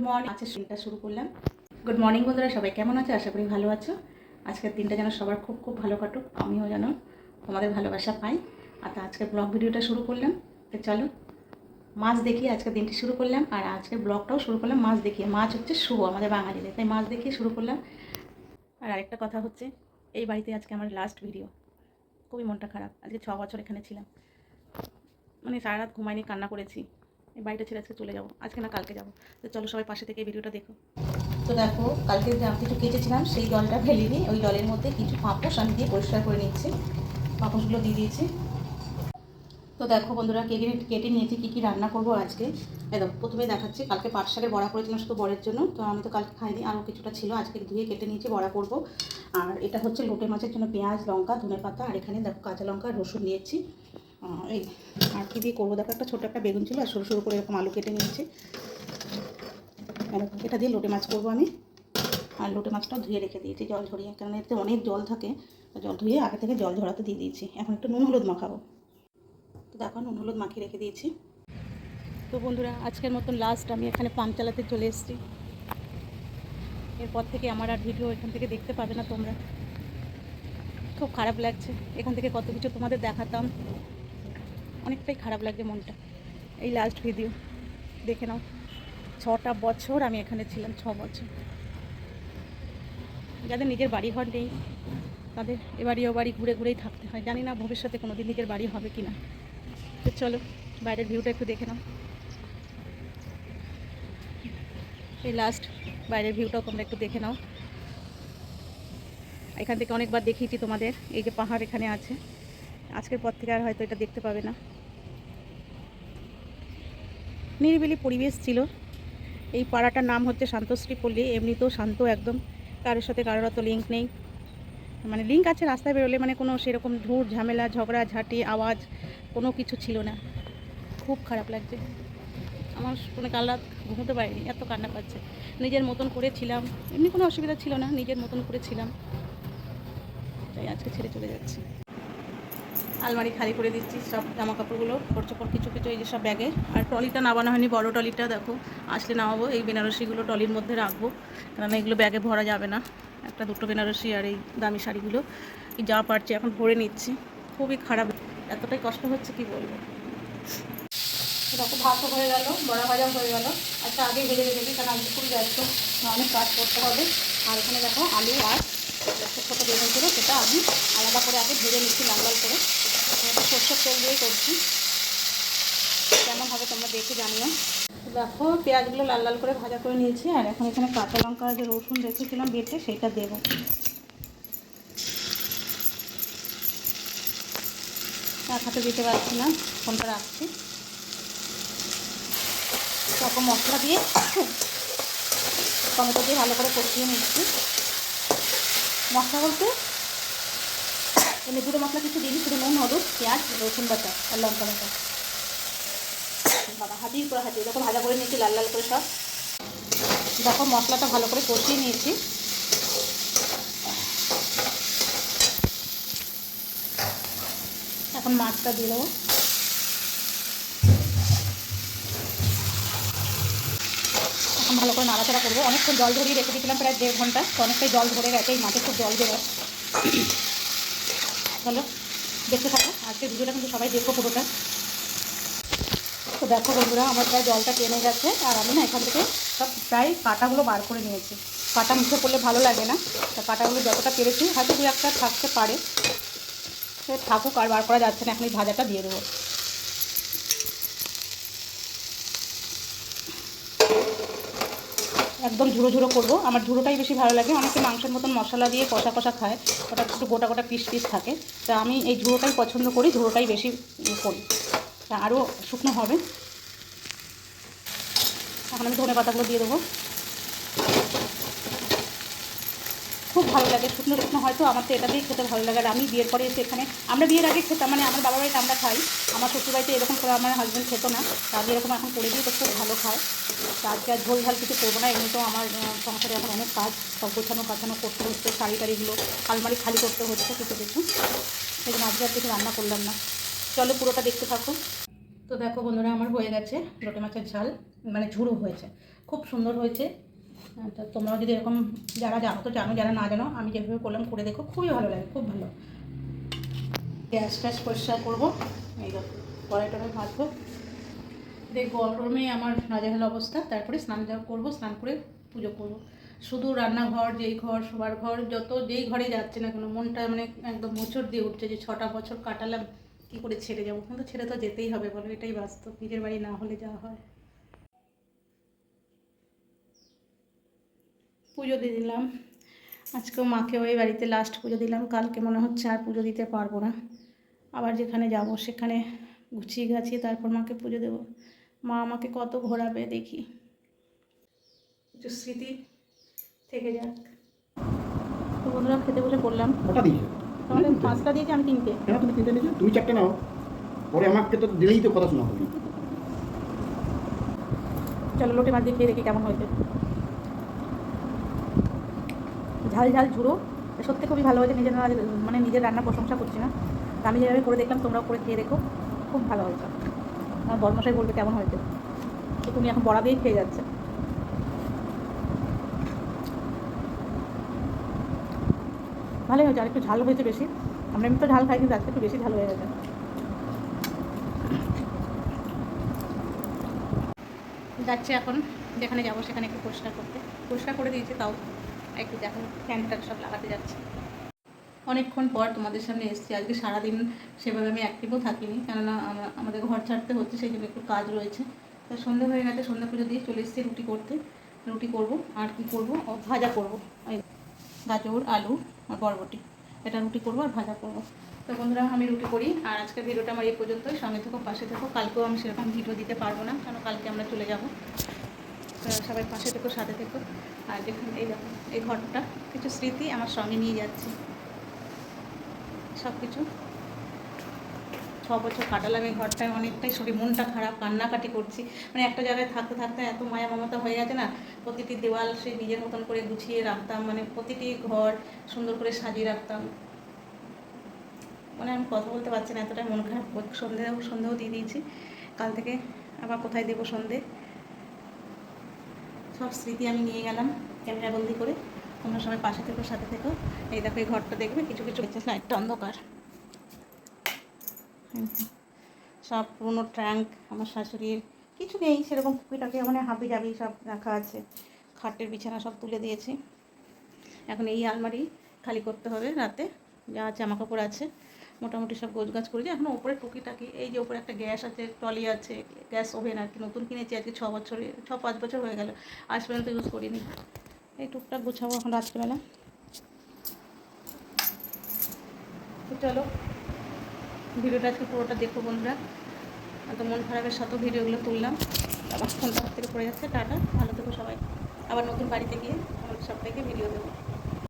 Morning আজকে দিনটা শুরু করলাম। গুড মর্নিং বন্ধুরা, সবাই কেমন আছো? আশা করি ভালো আছো। আজকের দিনটা যেন সবার খুব খুব ভালো কাটুক, আমিও যেন তোমাদের ভালোবাসা পাই। আর তো আজকের ব্লগ ভিডিওটা শুরু করলাম। তো চলো মাছ দেখিয়ে আজকের দিনটি শুরু করলাম, আর আজকের ব্লগটাও শুরু করলাম মাছ দেখিয়ে। মাছ হচ্ছে শুভ আমাদের বাঙালিদের, তাই মাছ দেখিয়ে শুরু করলাম। আর আরেকটা কথা হচ্ছে, এই বাড়িতে আজকে আমার লাস্ট ভিডিও। খুবই মনটা খারাপ, আজকে 6 বছর এখানে ছিলাম, মানে সারা রাত ঘুমাইনি, কান্না করেছি। এই বাড়িটা ছেড়ে আজকে চলে যাবো, আজকে না কালকে যাবো। তো চলো সবাই পাশে থেকে এই ভিডিওটা দেখো। তো দেখো, কালকে যা কিছু কেচেছিলাম সেই জলটা ফেলিনি, ওই জলের মধ্যে কিছু পাঁপোশ আমি দিয়ে পরিষ্কার করে নিচ্ছি। পাঁপোশগুলো দিয়ে দিয়েছি। তো দেখো বন্ধুরা, কেটে নিয়েছি কী কী রান্না করবো আজকে। একদম প্রথমে দেখাচ্ছি, কালকে পাট শাকের বড়া করেছিলাম শুধু বরের জন্য, তো আমি তো কালকে খাইনি, আরও কিছুটা ছিল, আজকে ধুয়ে কেটে নিয়েছি, বড়া করব। আর এটা হচ্ছে লোটে মাছের জন্য পেঁয়াজ, লঙ্কা, ধনেপাতা, আর এখানে দেখো কাঁচা লঙ্কা, রসুন নিয়েছি। এই আর কী দিয়ে করবো দেখো, একটা ছোটো একটা বেগুন ছিল, আর সরু সরু করে এরকম আলু কেটে নিয়েছি। এটা দিয়ে লোটে মাছ করবো আমি। আর লোটে মাছটাও ধুয়ে রেখে দিয়েছি জল ঝরিয়ে, কারণ এতে অনেক জল থাকে, জল ধুয়ে আগে থেকে জল ঝরাতে দিয়ে দিয়েছি। এখন একটু নুন হলুদ মাখাবো। তো দেখো নুন হলুদ মাখিয়ে রেখে দিয়েছি। তো বন্ধুরা, আজকের মতন লাস্ট আমি এখানে পাম্প চালাতে চলে এসেছি। এরপর থেকে আমার আর ভিডিও এখান থেকে দেখতে পাবে না তোমরা। খুব খারাপ লাগছে, এখান থেকে কত কিছু তোমাদের দেখাতাম, অনেকটাই খারাপ লাগছে মনটা। এই লাস্ট ভিডিও দেখে নাও। 6টা বছর আমি এখানে ছিলাম, 6 বছর। যাদের নিজের বাড়ি ঘর নেই তাদের এ বাড়ি ও বাড়ি ঘুরে ঘুরেই থাকতে হয়। জানি না ভবিষ্যতে কোনো দিন নিজের বাড়ি হবে কি না। তো চলো বাইরের ভিউটা একটু দেখে নাও। এই লাস্ট বাইরের ভিউটাও তোমরা একটু দেখে নাও। এখান থেকে অনেকবার দেখিয়েছি তোমাদের, এই যে পাহাড় এখানে আছে। আজকের পর থেকে আর হয়তো এটা দেখতে পাবে না। নিরিবিলি পরিবেশ ছিল। এই পাড়াটার নাম হচ্ছে শান্তশ্রী পল্লী। এমনিতেও শান্ত একদম, কারোর সাথে কারোর অত লিঙ্ক নেই, মানে লিঙ্ক আছে রাস্তায় বেরোলে, মানে কোনো সেরকম ঝুট ঝামেলা ঝগড়া ঝাঁটি আওয়াজ কোনো কিছু ছিল না। খুব খারাপ লাগছে আমার, কোনো কাল রাত ঘুমোতে পারিনি, এত কান্না পাচ্ছে। নিজের মতন করেছিলাম, এমনি কোনো অসুবিধা ছিল না, নিজের মতন করেছিলাম, তাই আজকে ছেড়ে চলে যাচ্ছি। আলমারি খালি করে দিচ্ছি, সব জামা কাপড়গুলো খরচপড় কিছু কিছু এই যে সব ব্যাগে। আর ট্রলিটা নামানো হয়নি, বড় ট্রলিটা দেখো আসলে নামাবো। এই বেনারসিগুলো ট্রলির মধ্যে রাখবো, কারণ এগুলো ব্যাগে ভরা যাবে না। একটা দুটো বেনারসি আর এই দামি শাড়িগুলো যা পারছি এখন ভরে নিচ্ছি। খুবই খারাপ, এতটাই কষ্ট হচ্ছে কি বলবো। এরকম ভাতও হয়ে গেল, বড়া ভাজাও হয়ে গেল। আচ্ছা আগে ভেজে রেখেছি, কারণ আজকে খুবই ব্যস্ত, অনেক কাজ করতে হবে। আর এখানে দেখো আলু আর ছোটো ছোটো বেগুন ছিল, সেটা আমি আলাদা করে আগে ভেজে নিচ্ছি লাল লাল করে। এটা সরষের তেল দিয়েই করছি, কেমন হবে তোমরা দেখে জানিও। দেখো পেঁয়াজগুলো লাল লাল করে ভাজা করে নিয়েছি, আর এখন এখানে কাঁচা লঙ্কা যে রসুন রেখেছিলাম বেটে সেটা দেবো। এক হাতে দিতে পারছি না, ফোনটা রাখছি। তারপর মশলা দিয়ে টমেটো দিয়ে ভালো করে কষিয়ে নিচ্ছি। মশলা বলতে এমনি গুঁড়ো মশলা কিছু দিই, শুধু নুন হলুদ পেঁয়াজ রসুন বাটা আর লঙ্কা বাটা। বাবা হাতির করে হাতিয়ে দেখো ভাজা করে নিয়েছি লাল লাল করে সব। দেখো মশলাটা ভালো করে কষিয়ে নিয়েছি। এখন মাছটা দিয়ে দেবো। এখন ভালো করে নাড়াচাড়া করবো। অনেকক্ষণ জল ধরিয়ে রেখে দিয়েছিলাম, প্রায় 1.5 ঘন্টা, তো অনেকটাই জল ধরে গেছে, এই মাছে খুব জল বেরোয়। চলো দেখতে থাকো, আজকে ভিডিওটা কিন্তু সবাই দেখো পুরোটা। তো দেখো বন্ধুরা, আমার প্রায় জলটা টেনে গেছে, আর আমি না এখান থেকে সব প্রায় কাঁটাগুলো বার করে নিয়েছি। কাঁটা মুখে পড়লে ভালো লাগে না, তা কাঁটাগুলো যতটা পেরেছি, হয়তো 2-1টা থাকতে পারে, সে থাকুক, আর বার করা যাচ্ছে না। এখন এই ভাজাটা দিয়ে দেবো। একদম ঝুড়ো ঝুড়ো করবো, আমার ঝুড়োটাই বেশি ভালো লাগে। অনেকে মাংসের মতন মশলা দিয়ে কষা কষা খায়, ওটা একটু গোটা গোটা পিস পিস থাকে, তা আমি এই ঝুড়োটাই পছন্দ করি, ঝুড়োটাই বেশি করি, তা আরও শুকনো হবে। এখন আমি ধনে পাতাগুলো দিয়ে দেবো। খুব ভালো লাগে, শুকনো শুকনো, হয়তো আমার তো এটা দিয়ে খেতে ভালো লাগে। আর আমি বিয়ের পরে এসে এখানে, আমরা বিয়ের আগে খেতাম, মানে আমার বাবার বাড়িতে আমরা খাই, আমার শ্বশুরবাড়িতে এরকম করে আমার হাজব্যান্ড খেতো না, তা আমি এরকম এখন করে দিই, তো খুব ভালো খায়। তা আজকে আর ঝোল ঝাল কিছু করবো না, এমনিতেও আমার সংসারে এখন অনেক কাজ, সব গোছানো কাছানো করতে হচ্ছে, শাড়ি টাড়িগুলো আলমারি খালি করতে হচ্ছে কিছু কিছু, সেই জন্য আজকে আর কিছু রান্না করলাম না। চলো পুরোটা দেখতে থাকো। তো দেখো বন্ধুরা, আমার হয়ে গেছে লোটে মাছের ঝাল, মানে ঝুড়ো হয়েছে, খুব সুন্দর হয়েছে। তো তোমরাও যদি এরকম যারা জানো তো জানো, যারা না জানো আমি যেভাবে করলাম করে দেখো, খুবই ভালো লাগে, খুব ভালো। গ্যাস ট্যাস পরিষ্কার করবো, এই দেখো কড়াই টড়াই ভাজবো। দেখ গরমে আমার নাজেহাল অবস্থা, তারপরে স্নান করবো, স্নান করে পুজো করবো। শুধু রান্নাঘর, যেই ঘর, শোবার ঘর, যত যেই ঘরে যাচ্ছে না কেন মনটা মানে একদম মোচড় দিয়ে উঠছে যে 6টা বছর কাটালাম, কী করে ছেড়ে যাবো, কিন্তু ছেড়ে তো যেতেই হবে বলো, এটাই বাস্তব, নিজের বাড়ি না হলে যা হয়। পুজো দিয়ে দিলাম, আজকেও মাকে ওই বাড়িতে লাস্ট পুজো দিলাম, কালকে মনে হচ্ছে আর পুজো দিতে পারবো না, আবার যেখানে যাব সেখানে গুছিয়ে গাছিয়ে তারপর মাকে পুজো দেবো। মা আমাকে কত ঘোরাবে দেখি, কিছু স্মৃতি থেকে যাক। তো বন্ধুরা খেতে বসে পড়লাম। কটা দিয়েছো? তোমাদের 5টা দিয়েছি, আমি 3টে। কেন তুমি 3টে নিয়েছো? তুমি 4টে নাও, পরে আমাকে তো দিলেই তো কথা শোনা হবে। চলো লোটে মাছ দিয়ে খেয়ে দেখি কেমন হয়েছে। ঝাল ঝাল ঝুড়ো, সত্যি খুবই ভালো হয়েছে। মানে নিজের রান্নার প্রশংসা করছি না, আমি যেভাবে করে দেখলাম তোমরাও করে খেয়ে দেখো, খুব ভালো হয়েছে। আমার বড়মশাই বলবে কেমন হয়েছে, তো তুমি এখন বড়া দিয়েই খেয়ে যাচ্ছে। ভালোই হয়েছে, আর একটু ঝাল হয়েছে বেশি, আমরা এমনি তো ঝাল খাই, কিন্তু আজকে একটু বেশি ঝাল হয়ে গেছে। যাচ্ছে এখন যেখানে যাবো সেখানে একটু পরিষ্কার করে দিয়েছি, তাও একটু এখন ফ্যান ট্যান সব লাগাতে যাচ্ছি। অনেকক্ষণ পর তোমাদের সামনে এসেছি, আজকে সারাদিন সেভাবে আমি অ্যাক্টিভও থাকিনি, কেননা আমাদের ঘর ছাড়তে হচ্ছে, সেই জন্য একটু কাজ রয়েছে। তো সন্ধে হয়ে গেছে, সন্ধ্যা পুজো দিয়ে চলে এসেছি রুটি করবো, আর কি করবো, ভাজা করবো, গাজর আলু আর বরবটি, এটা রুটি করবো আর ভাজা করবো। তো বন্ধুরা আমি রুটি করি, আর আজকের ভিডিওটা আমার এই পর্যন্তই। সঙ্গে থেকো, পাশে থেকো। কালকেও আমি সেরকম ভিডিও দিতে পারবো না, কারণ কালকে আমরা চলে যাবো। সবাই পাশে থেকো, সাথে থেকো। আর দেখুন এই দেখো, এই ঘরটা কিছু স্মৃতি আমার সঙ্গে নিয়ে যাচ্ছি, সব কিছু 6 বছর কাটালাম এই ঘরটায়, অনেকটাই শরীর মনটা খারাপ, কান্নাকাটি করছি, মানে একটা জায়গায় থাকতে থাকতে এত মায়া মমতা হয়ে গেছে না। প্রতিটি দেওয়াল সে নিজের মতন করে গুছিয়ে রাখতাম, মানে প্রতিটি ঘর সুন্দর করে সাজিয়ে রাখতাম, মানে আমি কথা বলতে পারছি না, এতটাই মন খারাপ। সন্ধেও দিয়ে দিয়েছি, কাল থেকে আবার কোথায় দেবো সন্ধে, সব স্মৃতি আমি নিয়ে গেলাম ক্যামেরাবন্দি করে। তোমরা সবাই পাশে থেকো, সাথে থেকো। এই দেখো এই ঘরটা দেখবে, কিছু কিছু একটা অন্ধকার, সব পুরোনো ট্র্যাঙ্ক আমার শাশুড়ির, কিছু নেই সেরকম, টুকিটাকি মানে হাবি জাবি সব রাখা আছে, খাটের বিছানা সব তুলে দিয়েছি। এখন এই আলমারি খালি করতে হবে, রাতে যা জামা কাপড় আছে মোটামুটি সব গোছগাছ করেছি। এখন ওপরে টুকিটাকি, এই যে ওপরে একটা গ্যাস আছে, ট্রলি আছে, গ্যাস ওভেন আর কি নতুন কিনেছি, আজকে 5 বছর হয়ে গেল, আজ পর্যন্ত ইউজ করিনি। এই টুকটাক গোছাবো এখন রাত্রিবেলা। তো চলো ভিডিওটা আজকে পুরোটা দেখো বন্ধুরা, তো মন খারাপের সাথেও ভিডিওগুলো তুললাম, আবার ফোনটা হাত থেকে পড়ে যাচ্ছে। টাটা, ভালো থেকো সবাই, আবার নতুন বাড়িতে গিয়ে আমাদের সবাইকে ভিডিও দেবো।